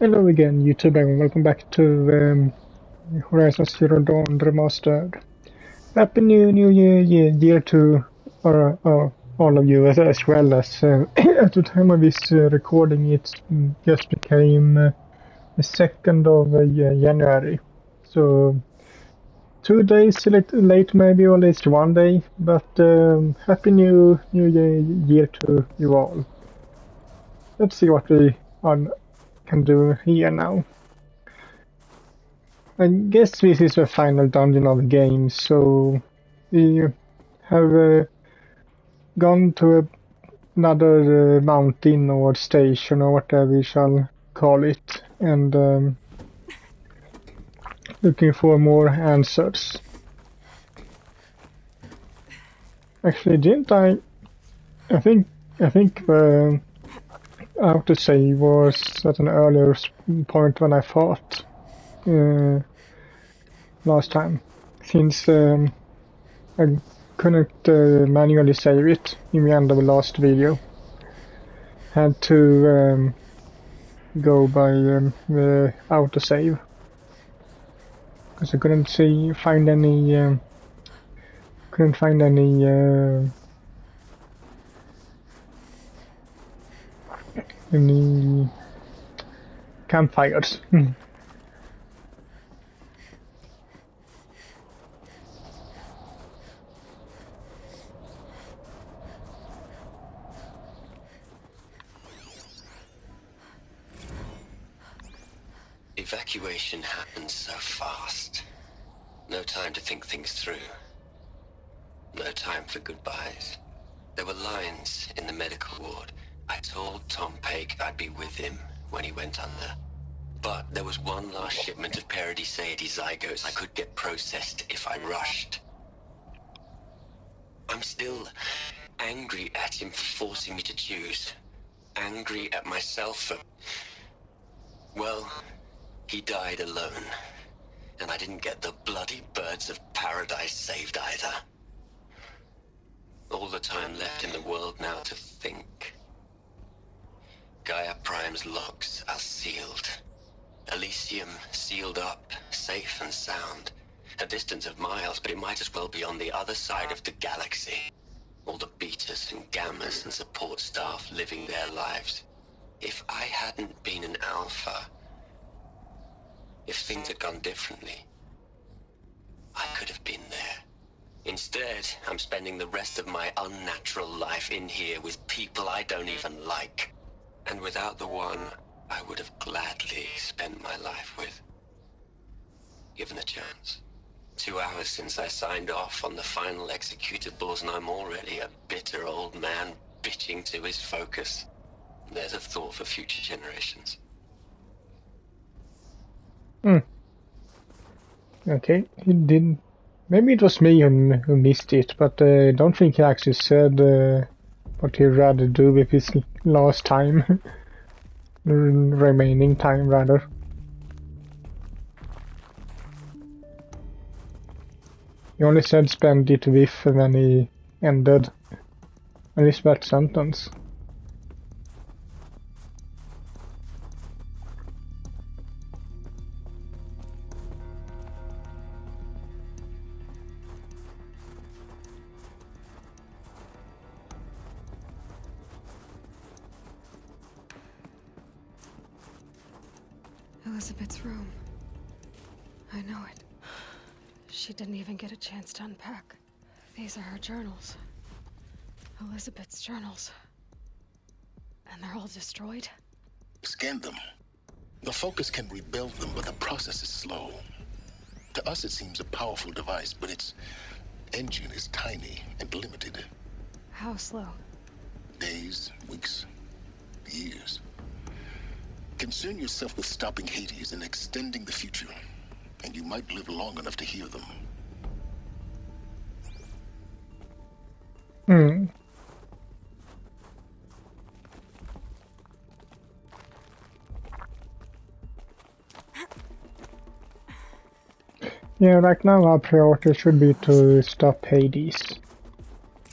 Hello again, YouTube, and welcome back to Horizon Zero Dawn Remastered. Happy New Year to all of you, as well as at the time of this recording, it just became the 2nd of January. So 2 days late, maybe, or at least 1 day, but Happy New Year to you all. Let's see what we can do here now. I guess this is the final dungeon of the game, so we have gone to another mountain or station or whatever we shall call it, and looking for more answers. Actually, didn't I think the autosave was at an earlier point when I fought last time, since I couldn't manually save it in the end of the last video. Had to go by the autosave because I couldn't find any any campfires. Evacuation happened so fast. No time to think things through. No time for goodbyes. There were lines in the medical ward. I told Tom Pake I'd be with him when he went under. But there was one last shipment of Paradiseidae zygotes I could get processed if I rushed. I'm still angry at him for forcing me to choose. Angry at myself for... well... he died alone, and I didn't get the bloody birds of paradise saved either. All the time left in the world now to think. Gaia Prime's locks are sealed. Elysium sealed up, safe and sound. A distance of miles, but it might as well be on the other side of the galaxy. All the betas and gammas and support staff living their lives. If I hadn't been an alpha... if things had gone differently, I could have been there. Instead, I'm spending the rest of my unnatural life in here with people I don't even like. And without the one I would have gladly spent my life with. Given a chance. 2 hours since I signed off on the final executables, and I'm already a bitter old man bitching to his focus. There's a thought for future generations. Okay, he didn't. Maybe it was me who missed it, but I don't think he actually said what he'd rather do with his last time. Remaining time, rather. He only said spend it with, and then he ended. At least that sentence. Elizabeth's room. I know it. She didn't even get a chance to unpack. These are her journals. Elizabeth's journals. And they're all destroyed? Scan them. The Focus can rebuild them, but the process is slow. To us it seems a powerful device, but its engine is tiny and limited. How slow? Days, weeks, years. Concern yourself with stopping Hades and extending the future, and you might live long enough to hear them. Yeah, right now our priority should be to stop Hades.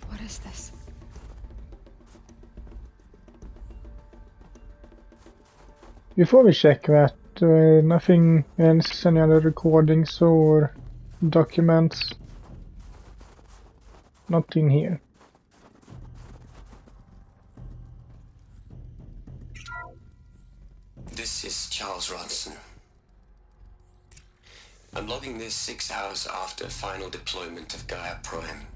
What is this? Before we check that, nothing else, any other recordings or documents? Not in here. This is Charles Ronson. I'm logging this 6 hours after final deployment of Gaia Prime.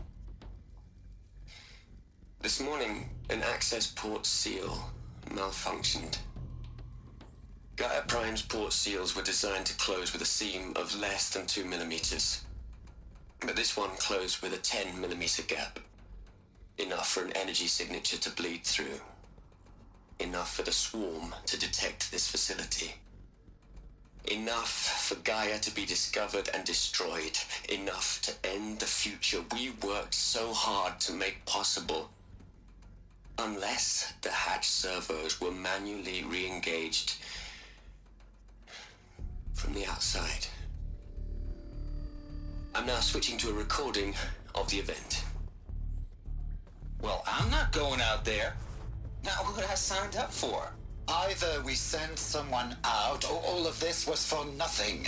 This morning, an access port seal malfunctioned. Gaia Prime's port seals were designed to close with a seam of less than 2 millimeters. But this one closed with a 10 millimeter gap. Enough for an energy signature to bleed through. Enough for the swarm to detect this facility. Enough for Gaia to be discovered and destroyed. Enough to end the future we worked so hard to make possible. Unless the hatch servos were manually re-engaged from the outside. I'm now switching to a recording of the event. Well, I'm not going out there. Not what I signed up for. Either we send someone out, or all of this was for nothing.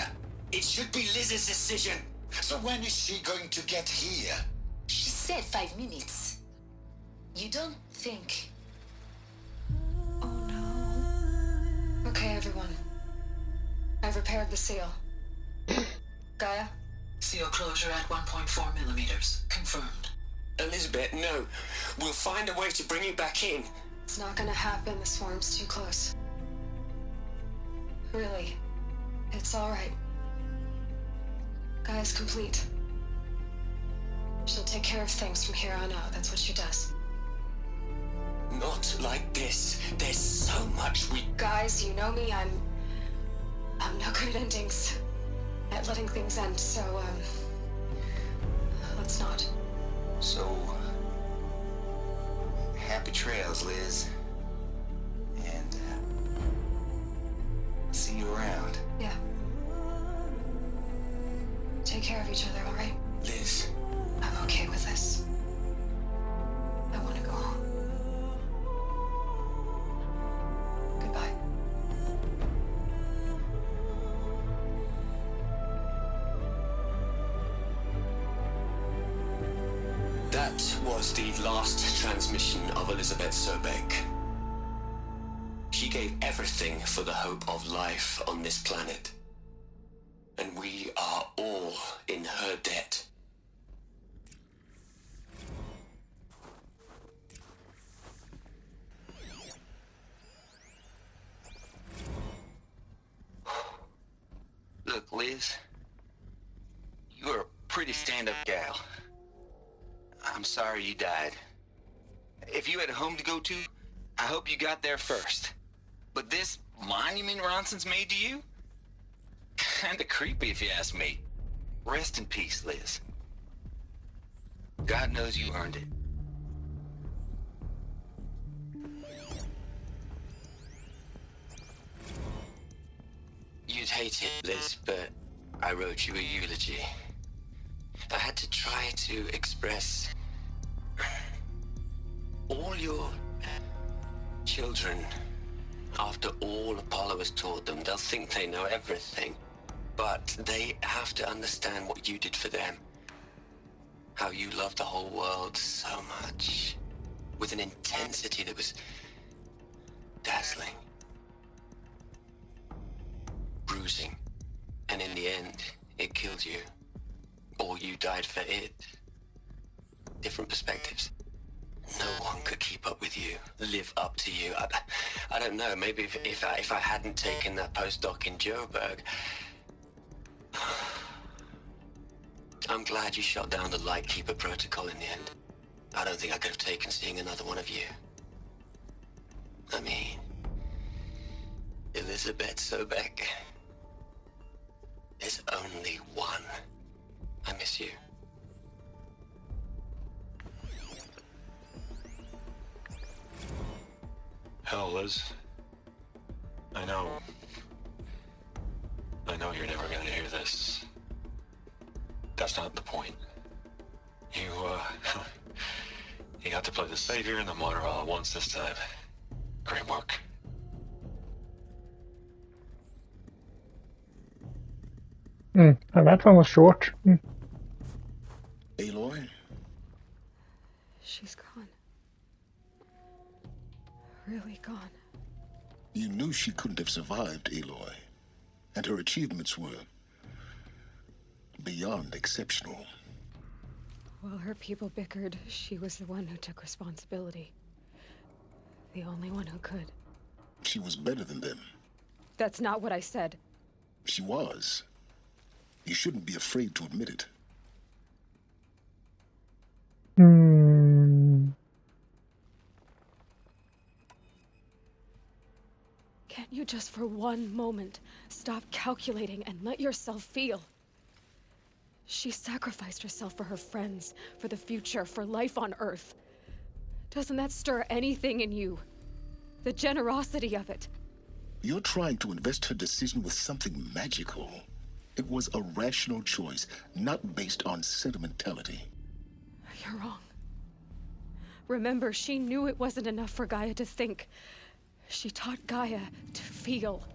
It should be Liz's decision. So when is she going to get here? She said 5 minutes. You don't think... Oh no. Okay, everyone. I've repaired the seal. Gaia? Seal closure at 1.4 millimeters. Confirmed. Elizabeth, no. We'll find a way to bring you back in. It's not gonna happen. The swarm's too close. Really. It's alright. Gaia's complete. She'll take care of things from here on out. That's what she does. Not like this. There's so much we... Guys, you know me. I'm no good at endings. At letting things end, so, let's not. So... happy trails, Liz. And, see you around. Yeah. Take care of each other, alright? Liz. I'm okay with this. I want to go home. Goodbye. That was the last transmission of Elizabeth Sobek. She gave everything for the hope of life on this planet. And we are all in her debt. Look, Liz. You're a pretty stand-up gal. I'm sorry you died. If you had a home to go to, I hope you got there first. But this monument Ronson's made to you? Kinda creepy if you ask me. Rest in peace, Liz. God knows you earned it. You'd hate it, Liz, but I wrote you a eulogy. I had to try to express all your children. After all Apollo has taught them, they'll think they know everything. But they have to understand what you did for them. How you loved the whole world so much. With an intensity that was dazzling. Bruising. And in the end, it killed you. Or you died for it. Different perspectives. No one could keep up with you, live up to you. I don't know, maybe if I hadn't taken that postdoc in Joburg. I'm glad you shot down the Lightkeeper protocol in the end. I don't think I could have taken seeing another one of you. I mean, Elizabeth Sobek. There's only one. I miss you. Hell, Liz. I know you're never gonna hear this. That's not the point. You got to play the savior and the martyr all at once this time. Great work. And that one was short. Aloy? She's gone. Really gone. You knew she couldn't have survived, Aloy. And her achievements were beyond exceptional. While her people bickered, she was the one who took responsibility. The only one who could. She was better than them. That's not what I said. She was. You shouldn't be afraid to admit it. Can't you just for one moment stop calculating and let yourself feel? She sacrificed herself for her friends, for the future, for life on Earth. Doesn't that stir anything in you? The generosity of it. You're trying to invest her decision with something magical. It was a rational choice, not based on sentimentality. You're wrong. Remember, she knew it wasn't enough for Gaia to think. She taught Gaia to feel.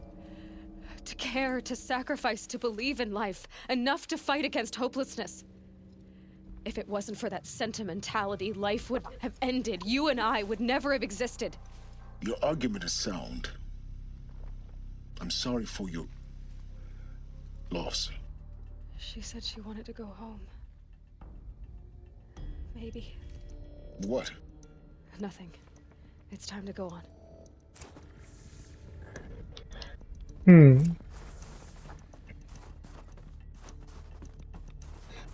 To care, to sacrifice, to believe in life. Enough to fight against hopelessness. If it wasn't for that sentimentality, life would have ended. You and I would never have existed. Your argument is sound. I'm sorry for your loss. She said she wanted to go home. Maybe. What? Nothing. It's time to go on.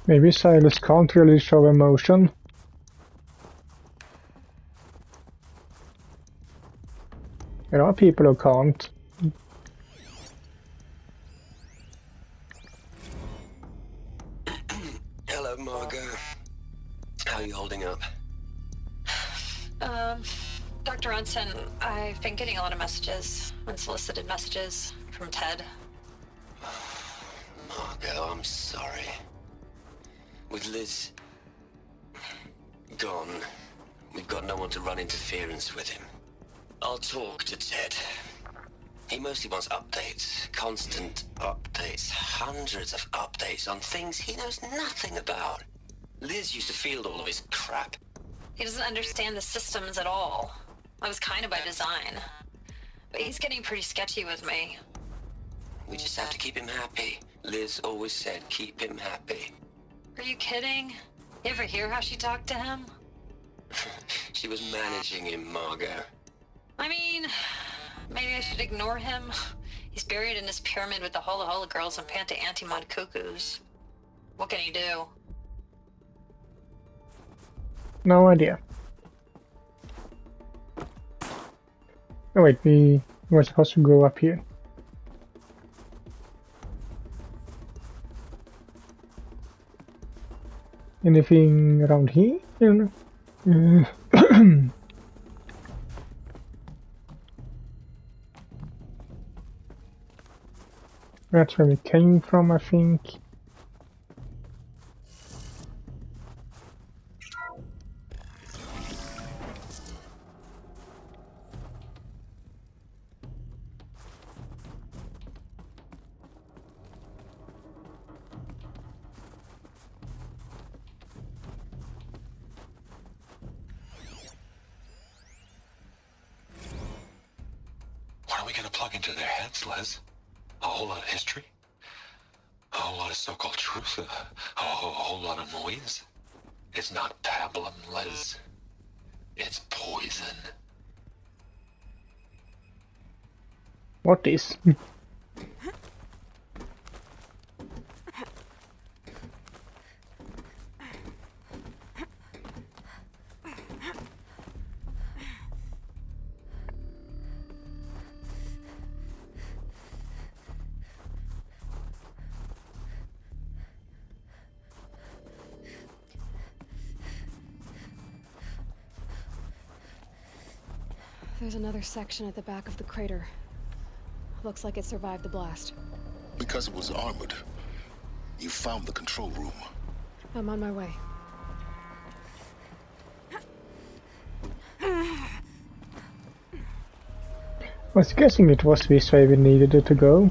Maybe Silas can't really show emotion. There are people who can't. Hello, Margot. How are you holding up? Dr. Unson, I've been getting a lot of messages, unsolicited messages from Ted. Margot, I'm sorry. With Liz gone, we've got no one to run interference with him. I'll talk to Ted. He mostly wants updates, constant updates, hundreds of updates on things he knows nothing about. Liz used to field all of his crap. He doesn't understand the systems at all. That was kind of by design. But he's getting pretty sketchy with me. We just have to keep him happy. Liz always said keep him happy. Are you kidding? You ever hear how she talked to him? She was managing him, Margot. I mean, maybe I should ignore him. He's buried in his pyramid with the Hola Hola girls and Panta Antimod cuckoos. What can he do? No idea. Oh wait, we were supposed to go up here. Anything around here? That's where we came from, I think. What are we gonna plug into their heads, Liz? A whole lot of history? A whole lot of so-called truth? A whole lot of noise? It's not pablum, Liz. It's poison. What is? There's another section at the back of the crater. Looks like it survived the blast. Because it was armored, you found the control room. I'm on my way. I was guessing it was this way we needed it to go.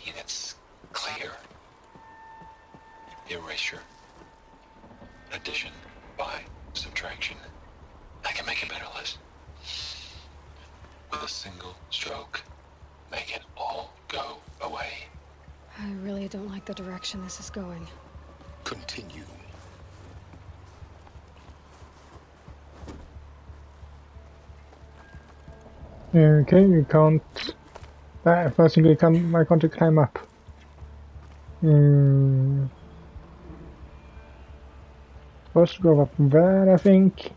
mean? It's clear. Erasure. Addition by subtraction. I can make it better, Liz. With a single stroke, make it all go away. I really don't like the direction this is going. Continue. Okay, you can't... first thing I can't climb up. Supposed to go up there, I think.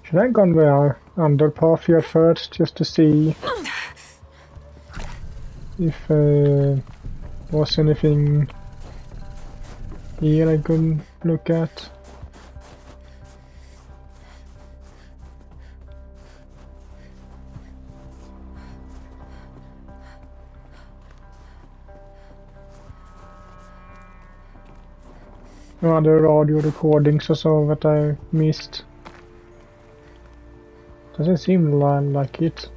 Should I go on the underpath here first, just to see if was anything here I could look at? No other audio recordings or so that I missed. Doesn't seem like it.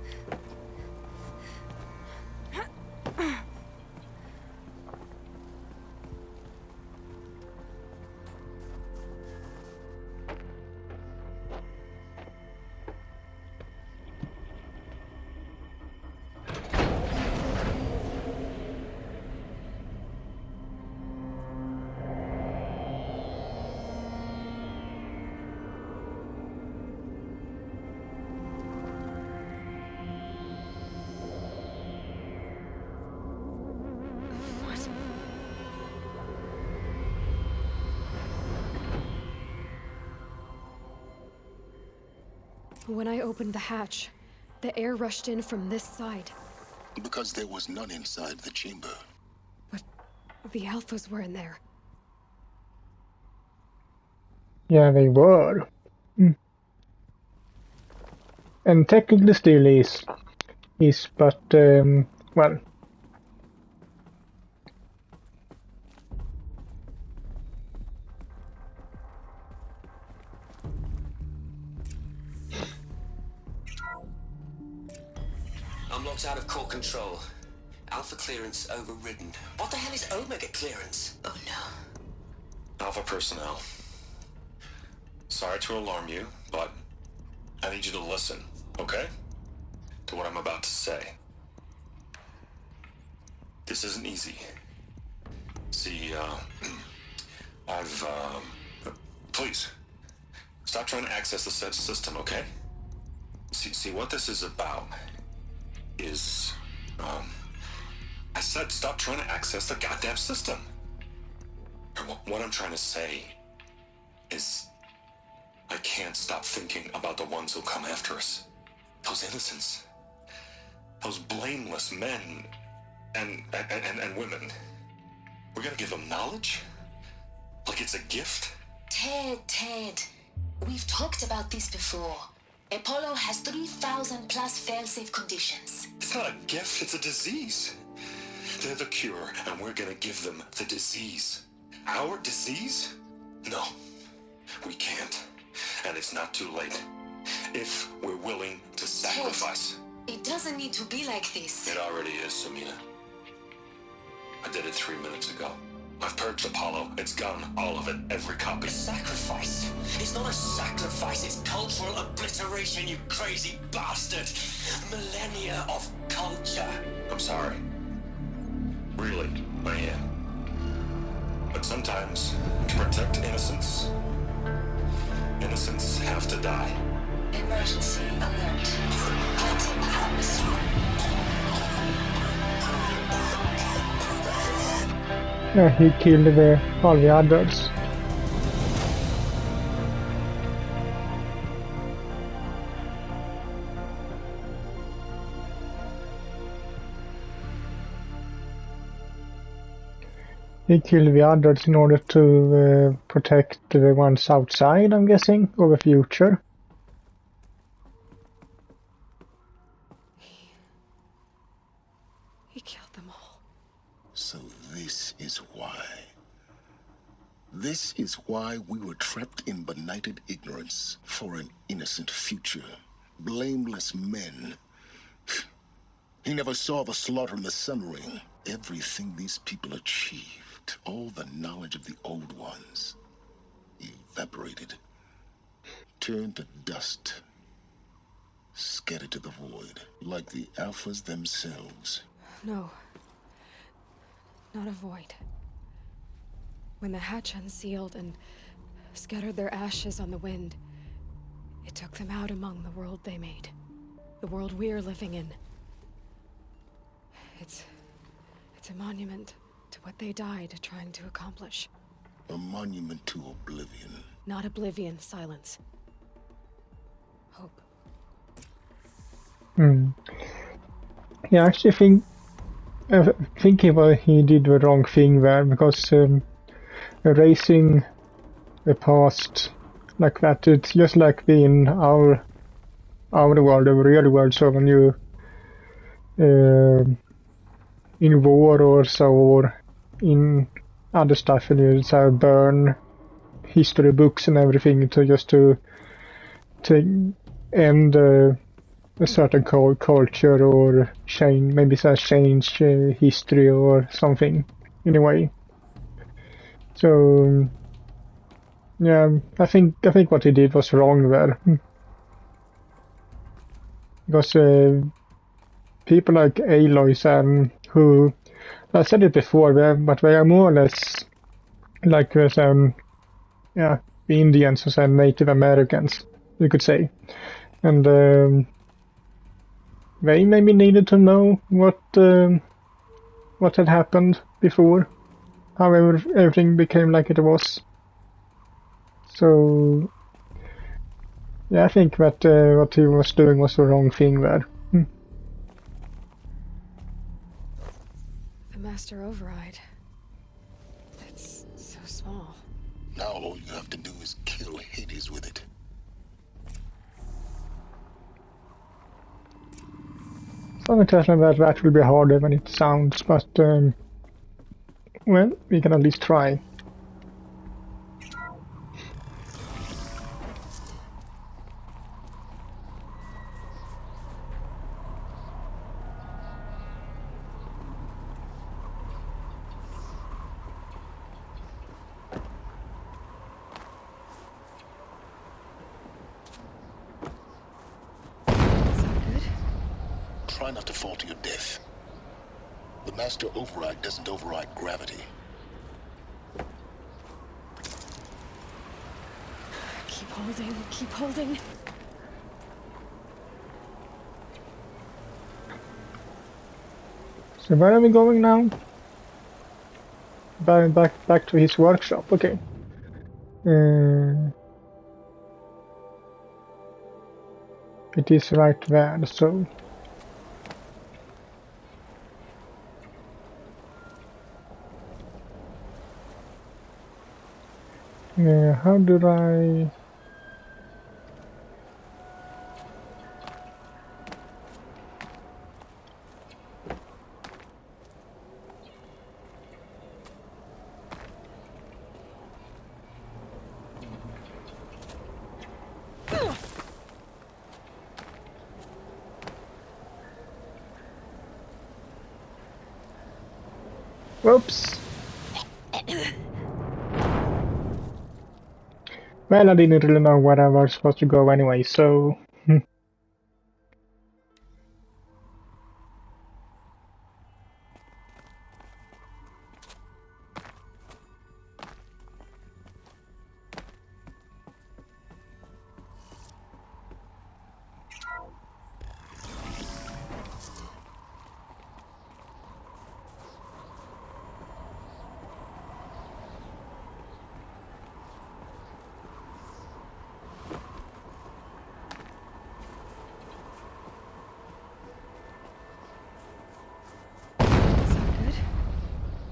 When I opened the hatch, the air rushed in from this side. Because there was none inside the chamber. But the alphas were in there. Yeah, they were. And technically still is, but, well... Unlocked out of core control. Alpha clearance overridden. What the hell is Omega clearance? Oh no. Alpha personnel. Sorry to alarm you, but I need you to listen, okay? To what I'm about to say. This isn't easy. See, please, stop trying to access the said system, okay? See, what this is about is, I said stop trying to access the goddamn system. What I'm trying to say is I can't stop thinking about the ones who'll come after us. Those innocents. Those blameless men and women. We're gonna give them knowledge? Like it's a gift? Ted. We've talked about this before. Apollo has 3,000 plus fail-safe conditions. It's not a gift, it's a disease. They're the cure, and we're gonna give them the disease. Our disease? No, we can't. And it's not too late. If we're willing to sacrifice. Ted, it doesn't need to be like this. It already is, Samina. I did it 3 minutes ago. I've purged Apollo. It's gone. All of it. Every copy. A sacrifice? It's not a sacrifice, it's cultural obliteration, you crazy bastard! Millennia of culture! I'm sorry. Really, I am. But sometimes, to protect innocence, innocents have to die. Emergency alert. Haunting atmosphere. Yeah, he killed all the others. He killed the others in order to protect the ones outside, I'm guessing, or the future. He killed them all. So this is why. This is why we were trapped in benighted ignorance for an innocent future. Blameless men. He never saw the slaughter in the Sun Ring. Everything these people achieved, all the knowledge of the old ones, evaporated, turned to dust, scattered to the void, like the Alphas themselves. No. Not a void. When the hatch unsealed and scattered their ashes on the wind, it took them out among the world they made. The world we're living in. It's a monument to what they died trying to accomplish. A monument to oblivion. Not oblivion, silence. Hope. Yeah, I actually think he did the wrong thing there, because erasing the past like that, it's just like being our world, the real world. So when you in war or so, or in other stuff, and you so burn history books and everything to end a certain culture, or change history or something in a way. So yeah, I think what he did was wrong there, because people like Aloys, who, I said it before, but they are more or less like the Indians or Native Americans, you could say, and they maybe needed to know what had happened before, how everything became like it was. So yeah, I think that what he was doing was the wrong thing there. The Master Override. It's so small. Now all you have to do is kill Hades with it. Something tells me that will be harder than it sounds, but well, we can at least try. Try not to fall to your death. The Master Override doesn't override gravity. Keep holding, keep holding. So where are we going now? Back to his workshop. Okay. It is right there. So. How did I... Whoops. Well, I didn't really know where I was supposed to go anyway, so...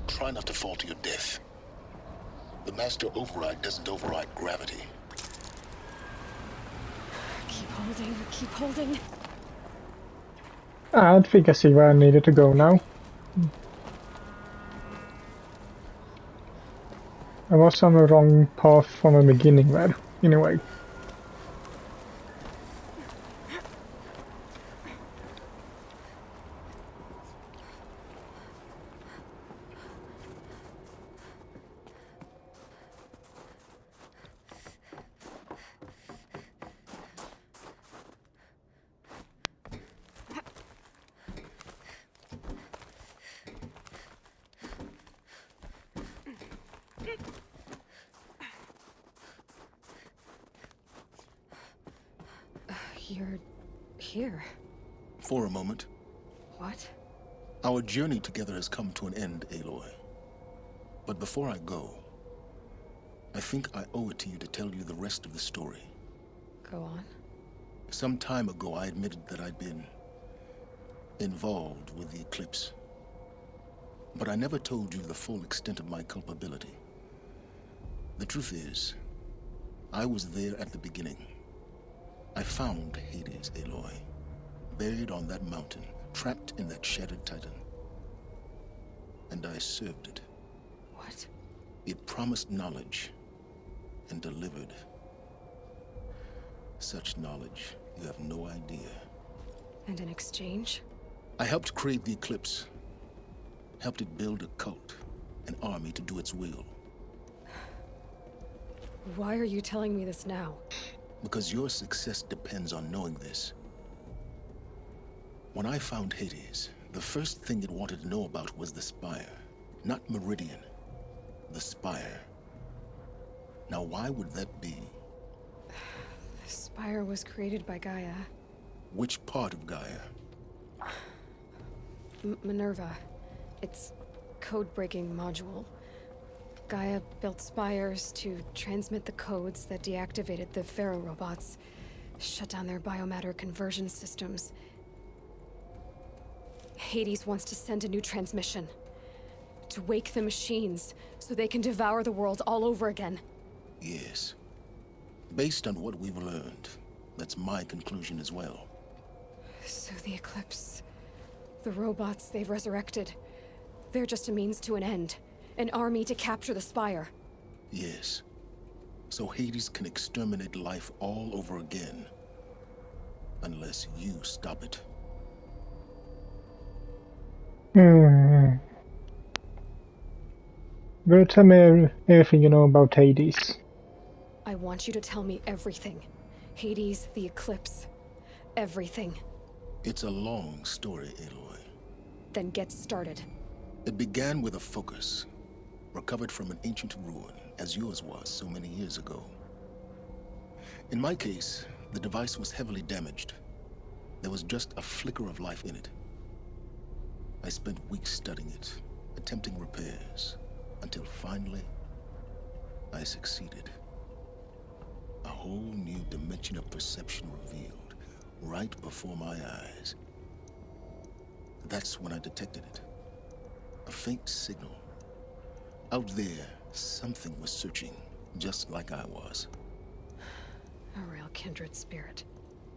Try not to fall to your death. The Master Override doesn't override gravity. Keep holding, keep holding. I think I see where I needed to go now. I was on the wrong path from the beginning there, in a way. You're here. For a moment. What? Our journey together has come to an end, Aloy. But before I go, I think I owe it to you to tell you the rest of the story. Go on. Some time ago, I admitted that I'd been involved with the eclipse. But I never told you the full extent of my culpability. The truth is, I was there at the beginning. I found Hades, Aloy, buried on that mountain, trapped in that shattered titan. And I served it. What? It promised knowledge and delivered. Such knowledge, you have no idea. And in exchange? I helped create the eclipse. Helped it build a cult, an army to do its will. Why are you telling me this now? Because your success depends on knowing this. When I found Hades, the first thing it wanted to know about was the Spire. Not Meridian. The Spire. Now why would that be? The Spire was created by Gaia. Which part of Gaia? Minerva. Its code-breaking module. Gaia built spires to transmit the codes that deactivated the Pharaoh robots, shut down their biomatter conversion systems. Hades wants to send a new transmission. To wake the machines, so they can devour the world all over again. Yes. Based on what we've learned, that's my conclusion as well. So the Eclipse... the robots they've resurrected... they're just a means to an end. An army to capture the Spire. Yes. So Hades can exterminate life all over again. Unless you stop it. Will you tell me everything you know about Hades? I want you to tell me everything. Hades, the Eclipse. Everything. It's a long story, Aloy. Then get started. It began with a focus. Recovered from an ancient ruin, as yours was so many years ago. In my case, the device was heavily damaged. There was just a flicker of life in it. I spent weeks studying it, attempting repairs, until finally, I succeeded. A whole new dimension of perception revealed, right before my eyes. That's when I detected it. A faint signal. Out there, something was searching, just like I was. A real kindred spirit.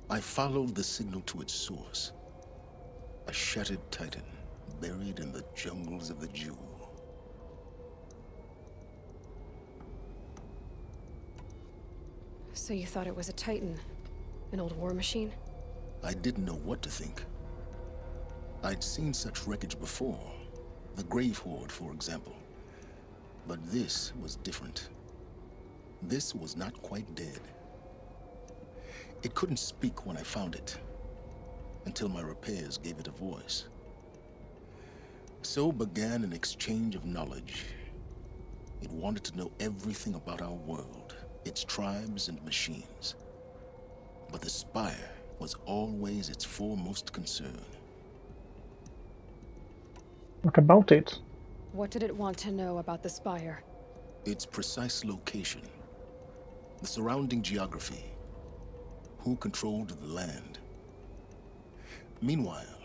I followed the signal to its source. A shattered titan, buried in the jungles of the Jewel. So you thought it was a titan? An old war machine? I didn't know what to think. I'd seen such wreckage before. The Grave Horde, for example. But this was different. This was not quite dead. It couldn't speak when I found it, until my repairs gave it a voice. So began an exchange of knowledge. It wanted to know everything about our world, its tribes and machines. But the Spire was always its foremost concern. What about it? What did it want to know about the Spire? Its precise location, the surrounding geography, who controlled the land. Meanwhile,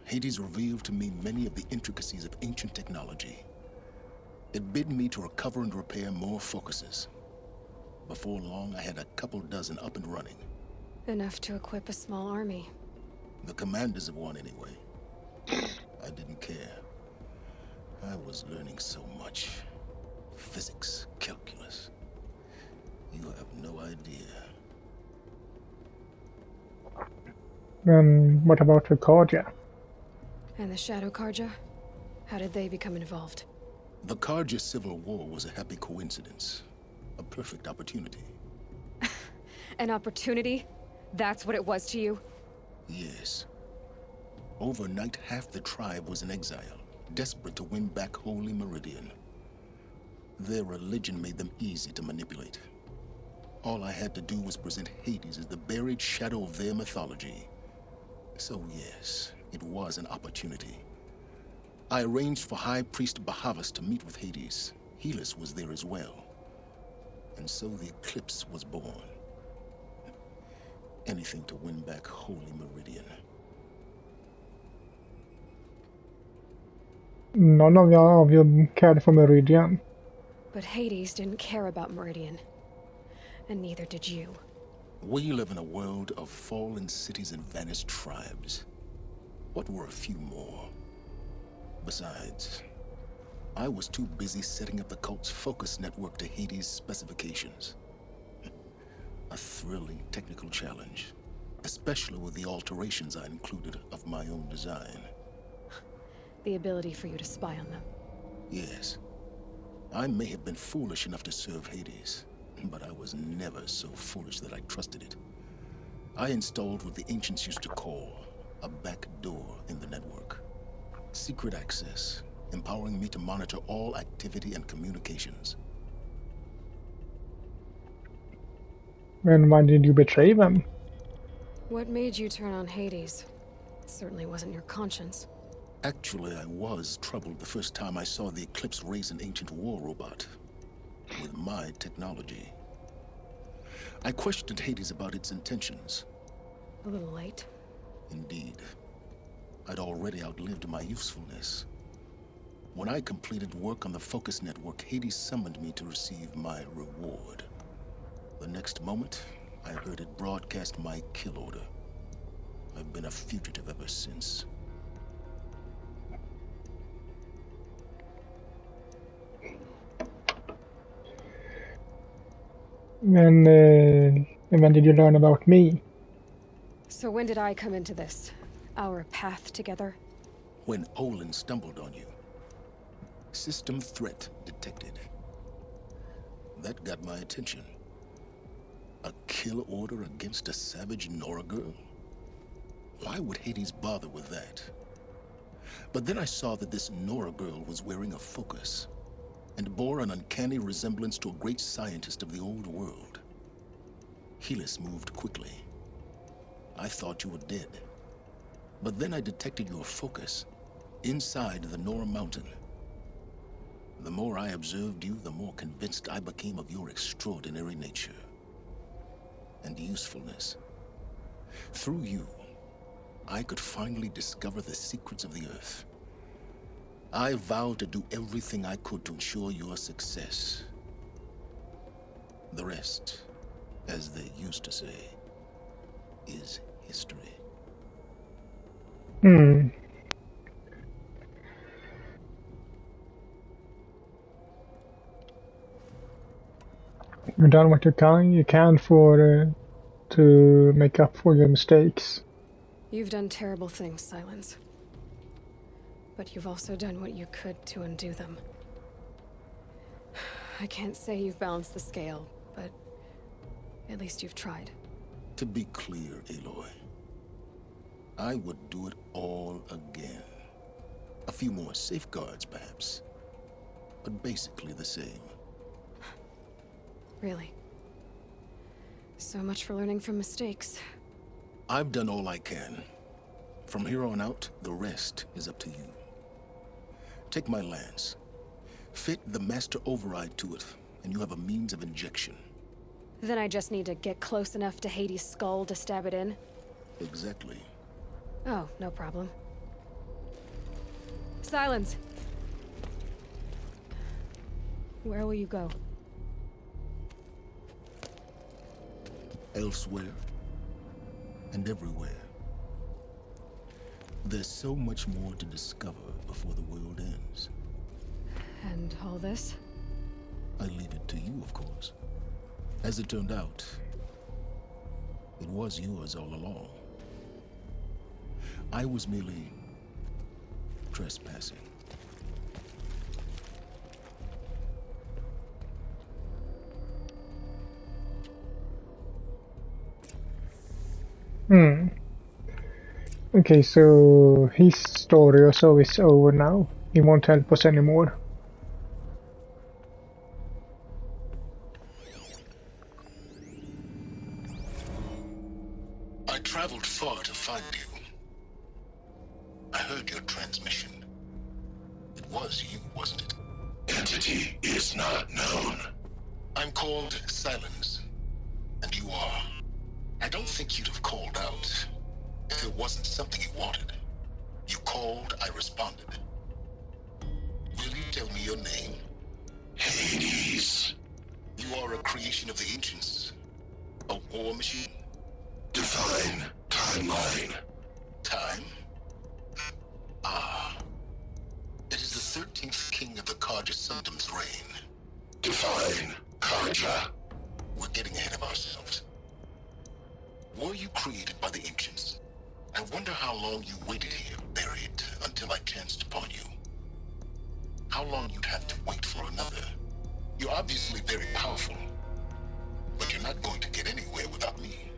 Hades revealed to me many of the intricacies of ancient technology. It bid me to recover and repair more focuses. Before long, I had a couple dozen up and running. Enough to equip a small army. The commanders of one, anyway. I didn't care. I was learning so much. Physics, calculus. You have no idea. What about the Karja? And the Shadow Karja? How did they become involved? The Karja civil war was a happy coincidence. A perfect opportunity. An opportunity? That's what it was to you? Yes. Overnight, half the tribe was in exile, desperate to win back Holy Meridian. Their religion made them easy to manipulate. All I had to do was present Hades as the buried shadow of their mythology. So yes, it was an opportunity. I arranged for High Priest Bahavas to meet with Hades. Helis was there as well. And so the eclipse was born. Anything to win back Holy Meridian. None of you cared for Meridian. But Hades didn't care about Meridian. And neither did you. We live in a world of fallen cities and vanished tribes. What were a few more? Besides, I was too busy setting up the cult's focus network to Hades' specifications. A thrilling technical challenge, especially with the alterations I included of my own design. The ability for you to spy on them. Yes. I may have been foolish enough to serve Hades, but I was never so foolish that I trusted it. I installed what the ancients used to call a back door in the network. Secret access, empowering me to monitor all activity and communications. And why did you betray them? What made you turn on Hades? It certainly wasn't your conscience. Actually, I was troubled the first time I saw the Eclipse raise an ancient war robot. With my technology. I questioned Hades about its intentions. A little late. Indeed. I'd already outlived my usefulness. When I completed work on the Focus Network, Hades summoned me to receive my reward. The next moment, I heard it broadcast my kill order. I've been a fugitive ever since. And when did you learn about me? So when did I come into this? Our path together? When Olin stumbled on you. System threat detected. That got my attention. A kill order against a savage Nora girl? Why would Hades bother with that? But then I saw that this Nora girl was wearing a focus, and bore an uncanny resemblance to a great scientist of the old world. Helis moved quickly. I thought you were dead. But then I detected your focus inside the Nora mountain. The more I observed you, the more convinced I became of your extraordinary nature and usefulness. Through you, I could finally discover the secrets of the Earth. I vowed to do everything I could to ensure your success. The rest, as they used to say, is history. You've done what you can for to make up for your mistakes. You've done terrible things, Silence. But you've also done what you could to undo them. I can't say you've balanced the scale, but at least you've tried. To be clear, Aloy, I would do it all again. A few more safeguards, perhaps, but basically the same. Really? So much for learning from mistakes. I've done all I can. From here on out, the rest is up to you. Take my lance. Fit the master override to it, and you have a means of injection. Then I just need to get close enough to Hades' skull to stab it in? Exactly. Oh, no problem. Silence! Where will you go? Elsewhere. And everywhere. There's so much more to discover before the world ends. And all this? I leave it to you, of course. As it turned out, it was yours all along. I was merely trespassing. Okay, so his story or so is over now. He won't help us anymore. I traveled far to find you. I heard your transmission. It was you, wasn't it? Entity is not known. I'm called Silence, and you are. I don't think you'd have called out if it wasn't something you wanted. You called, I responded. Will you tell me your name? Hades. You are a creation of the ancients. A war machine. Define timeline. Time? Ah. It is the 13th king of the Karja Sundam's reign. Define Karja. We're getting ahead of ourselves. Were you created by the ancients? I wonder how long you waited here, buried, until I chanced upon you. How long you'd have to wait for another. You're obviously very powerful, but you're not going to get anywhere without me.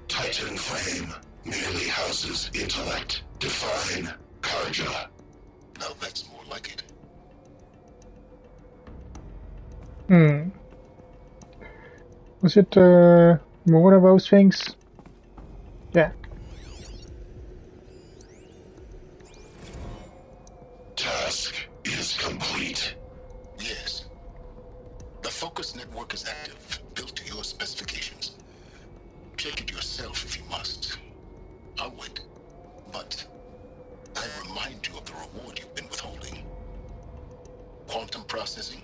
Titan Flame merely houses intellect. Define Karja. Now that's more like it. Was it more of those things? Yeah. Task is complete. Yes. The focus network is active, built to your specifications. Check it yourself if you must. I'll wait. But I remind you of the reward you've been withholding. Quantum processing?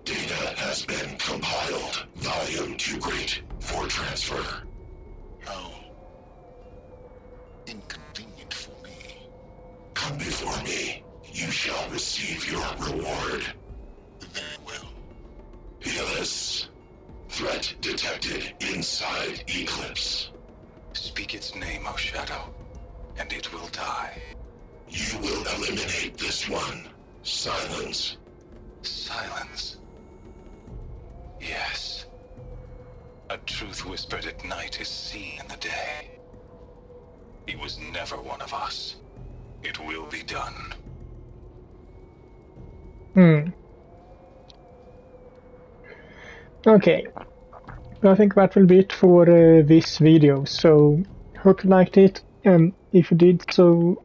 Data has been compiled. Volume too great for transfer. How inconvenient for me. Come before me. You shall receive your reward. Very well. Helis. Threat detected inside Eclipse. Speak its name, O Shadow, and it will die. You will eliminate this one. Silence. Silence. Yes. A truth whispered at night is seen in the day. He was never one of us. It will be done. Okay. I think that will be it for this video. So, hope you liked it, and if you did so,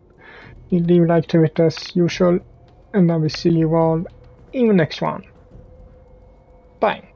leave a like to it as usual, and I will see you all in the next one. Bye.